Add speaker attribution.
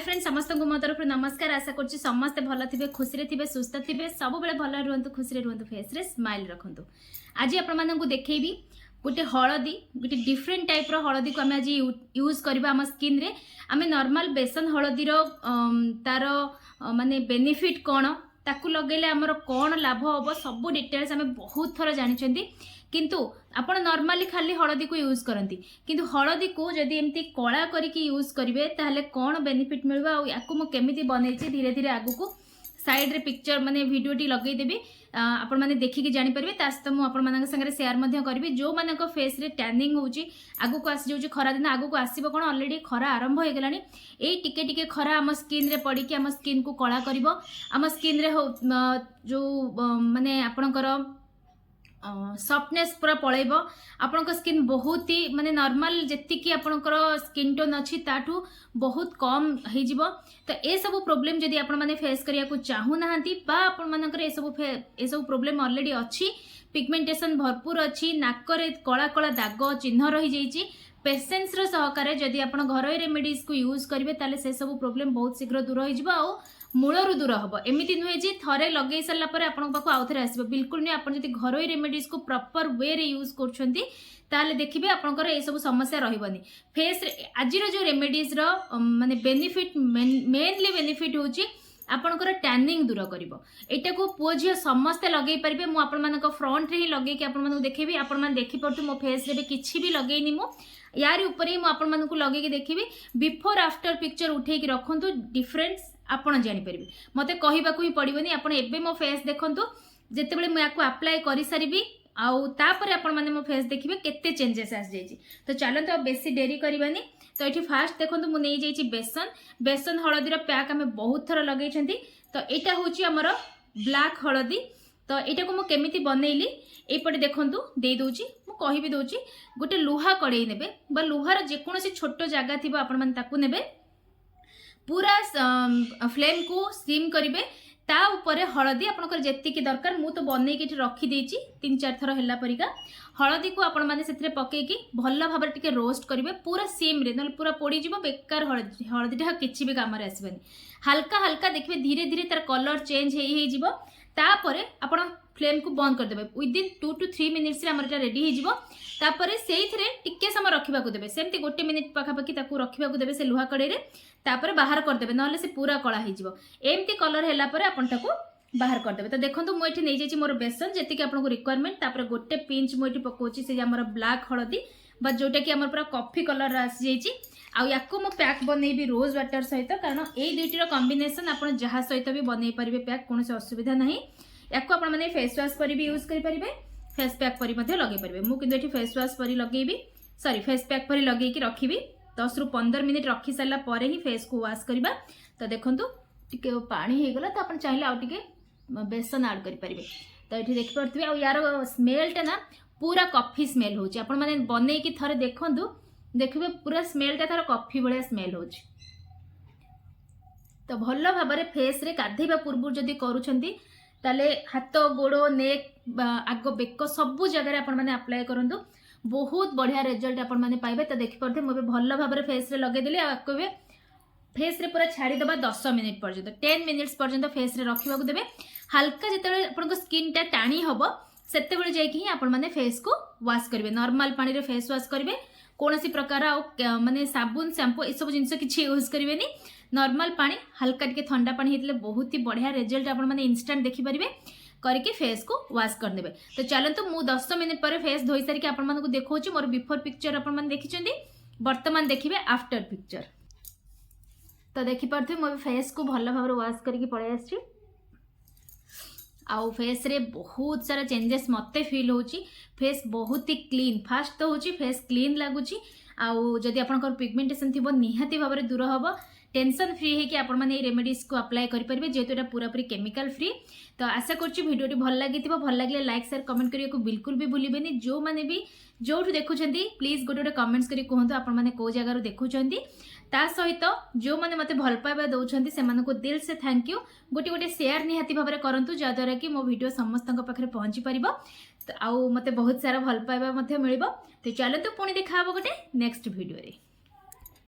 Speaker 1: Friends समस्त को मो तरफ नमस्कार। आशा कर समस्ते भल थे, खुशी थे, सुस्थ थे, सब बेले भल रुहतु, खुशी रुहतु, फेस रे स्माइल रखु। आज आपण देखी गोटे हलदी, गोटे डिफरेंट टाइप रो हलदी को आम आज यूज करबा आम स्किन रे। आम नॉर्मल बेसन हलदी रो तार माने बेनिफिट कौन, ताकू लगेले आमर कौन लाभ हम सब डिटेल्स आम बहुत थर जानी। किंतु आपण नॉर्मली खाली हलदी को यूज करती, किंतु हलदी को जदि एमती कला करके यूज करेंगे ताहले कौन बेनिफिट मिलबा आ याकू मु केमिति बनैछि धीरे धीरे आगु को साइड रे पिक्चर माने वीडियोटी लगे देबी, आपण माने देखिकी जानि परिबे। ता सहित मु आपण मानक संगे शेयर मध्य करबी। जो मानक फेस रे टैनिंग होउची, आगु को आसी जाउची खरा दिन, आगु को आसीबो कोन ऑलरेडी खरा आरंभ हो गेलानी। एई टिके टिके खरा हम स्किन रे पड़ी कि हम स्किन को कला करबो। हम स्किन रे जो माने आपनकर सॉफ्टनेस पूरा पलैब। आपनका स्किन बहुत ही माने नॉर्मल जेतिकी आपनकर स्किन टोन अच्छी ताठू बहुत कम हो जिवो। तो ए सब प्रॉब्लम जदि आपण माने फेस करिया को चाहू नाहंती बा आपण मानकर ए सब प्रॉब्लम ऑलरेडी अच्छी, पिगमेंटेशन भरपूर अच्छी, नाकरे कला कला दाग चिन्ह रही जाइछि, पेशेंस रो सहकारे जदि आपण घरोई रेमेडीज को यूज करिवे ताले से सब प्रॉब्लम बहुत शीघ्र दूर हो जिवो। आ मूलरू दूर हम। एमती नुहे जी थरे लगे सारापर आपण पाक आउ थे आसो, बिल्कुल नुहे। आप जब घरोई रेमेडीज को प्रॉपर वे रे यूज कर देखिए आपंकर ये सब समस्या रही फेस आज जो रेमेडीज माने बेनिफिट मेनली बेनिफिट हूँ आपणकर टैनिंग दूर कर। यहाँ को पुओ झील समस्ते लगे पारे। मुझे फ्रंट रे ही लगे कि देखेबी। आपण देखिपे मो फेस रे भी किसी भी लगेनी मु यार ऊपर ही मुझे लगे देखी बिफोर आफ्टर पिक्चर उठे रखु डिफरेन्स आपड़ जापर। मत कहवाक ही पड़ोनी। आप मो फेस देखु जिते मुझे अप्लाई कर सारी आउे आपण मैंने मो फेस देखिए केते चेंजेस आस जाइए। तो चलते अब बेसी डेरी करवानी। तो ये फास्ट देखो मुझे बेसन बेसन हलदी पैक आम बहुत थर लगे। तो यहाँ हूँ आमर ब्लैक हलदी। तो यहाँ को मुझे बनैली एपटे देखूँ दे दूची कह भी दूची गोटे लुहा कड़े ने लुहार जेकोसी छोट जगह थी आपण ने पूरा फ्लेम को स्टीम करेंगे। ता उपरे हलदी आपनकर जेतिकी दरकार मु तो बनै के रखी देछि 3-4 थर हल्ला परिका। हलदी को आपण माने सेथरे पकेकी भल भाव टिके रोस्ट करेंगे पूरा सीम रे, न पूरा पोड़ी जीवो बेकार हलदीटा किछि भी काम रे आसीबनी। हल्का हल्का देखिए धीरे धीरे तार कलर चेंज हे जीवो। तापरे आपण फ्लेम को बंद कर देबे। विदिन 2 to 3 मिनिट्स रे हमरटा रेडी हे जीवो। तापरे सेइथरे टिके समय रखिबा को देबे, सेमती 1 मिनिट पाखापाखि ताकू रखिबा को देबे से लुहा कड़े रे। तापरे बाहर कर देबे, नहले से पूरा कला हे जीवो। एमती कलर हैला परे आपण ताकू बाहर कर देबे। तो देखंतु मु एठी नै जाइछि मोर बेसन जेतिके आपनको रिक्वायरमेंट। तापरे गोटे पिंच मु एठी पकोछि से हमर ब्लैक हलदी बा जोटा कि हमर पूरा कॉफी कलर आसी जाइछि। आ याको मु पैक बनैबी रोज वाटर सहित, कारण ए दुइटीर कॉम्बिनेशन आपण जहा सहित भी बनै परिबे पैक, कोनोसे असुविधा नाही। याको आपण माने फेस वॉश पर भी यूज करि परिबे, फेस पैक पर मध्ये लगे परिबे। मु किंतु एठी फेस वॉश पर लगेबी, सॉरी फेस पैक पर लगे कि रखिबी। 10 ରୁ 15 मिनिट रखी सारा पर ही फेस को वॉश करबा। तो देखंतु टिके पानी हे गला। तो आपण चाहिले आ टिके बेसन ऐड करि परिबे। तो एठी देखि परथबे आ यार स्मेलटा ना पूरा कॉफी स्मेल होची। आपण माने बनै कि थरे देखंतु देखिबे पूरा स्मेलटा तार कॉफी भलिया स्मेल होची। तो भल भाबरे फेस रे गाधेबा पूर्व जदी करूछंती ताले हाथ गोड़ नेक आग बेक सबू जगह आपण माने अप्लाई करंतु, बहुत बढ़िया रिजल्ट आपण माने पाइबे। तो देखि परथे मो भल भाबरे फेस रे लगे देली। आकबे फेस रे पूरा छाड़ी दबा 10 मिनिट पर्यंत, 10 मिनिट्स पर्यंत फेस रे रखिबा को देबे। हल्का जेतेबेले आपनको स्किन टा टाणी हबो सेते बेले जाई कि आपण माने फेस को वॉश करिवे। नॉर्मल पानी रे फेस वॉश करिवे, कोनोसी प्रकार माने साबुन शैम्पू ए सब जिंस किछि यूज करिवेनी। नॉर्मल पानी हल्का टिके ठंडा पानी हेतले बहुत ही बढ़िया रिजल्ट आपण माने इंस्टेंट देखि परिबे करके फेस को वॉश कर देबे। तो चलंतु मु 10 मिनिट पर फेस धोई सारी के आपण माने को देखौची। मोर बिफोर पिक्चर आपण माने देखिचंदी, वर्तमान देखिबे आफ्टर पिक्चर। तो देखि परथे मो फेस को भल भाव वॉश करके पळे आछि। आउ फेस रे बहुत सारा चेंजेस मते फील होची। फेस बहुत ही क्लीन, फास्ट तो होची, फेस क्लीन लागुची। आउ जदि आपनकर पिगमेंटेशन थिबो निहाती भाबरे दूर हबो। टेंशन फ्री है कि आपण माने रेमेडीज को अप्लाई करि परिबे, जेतु एटा पूरा पूरी केमिकल फ्री। तो आशा करछि वीडियोटी भल लागिथिबो। भल लागले लाइक शेयर कमेंट करियो को बिल्कुल भी भूलिबेनी। जो माने भी जोठु देखुछंती प्लीज गोटे कमेंट्स करी कहंतु आपण माने को जगह रो देखुछंती। ता सहित जो माने मते भल पाइबा दउछंती से मानको दिल से थैंक यू। गोटे गोटे शेयर निहाती भाबरे करंतु जा द्वारा कि मो वीडियो समस्तଙ୍କ पाखरे पहुंची परिबो। तो आउ मते बहुत सारा भल पाइबा मध्ये मिलिबो। तो चलो तो पुणी देखा हबो गोटे नेक्स्ट वीडियो रे।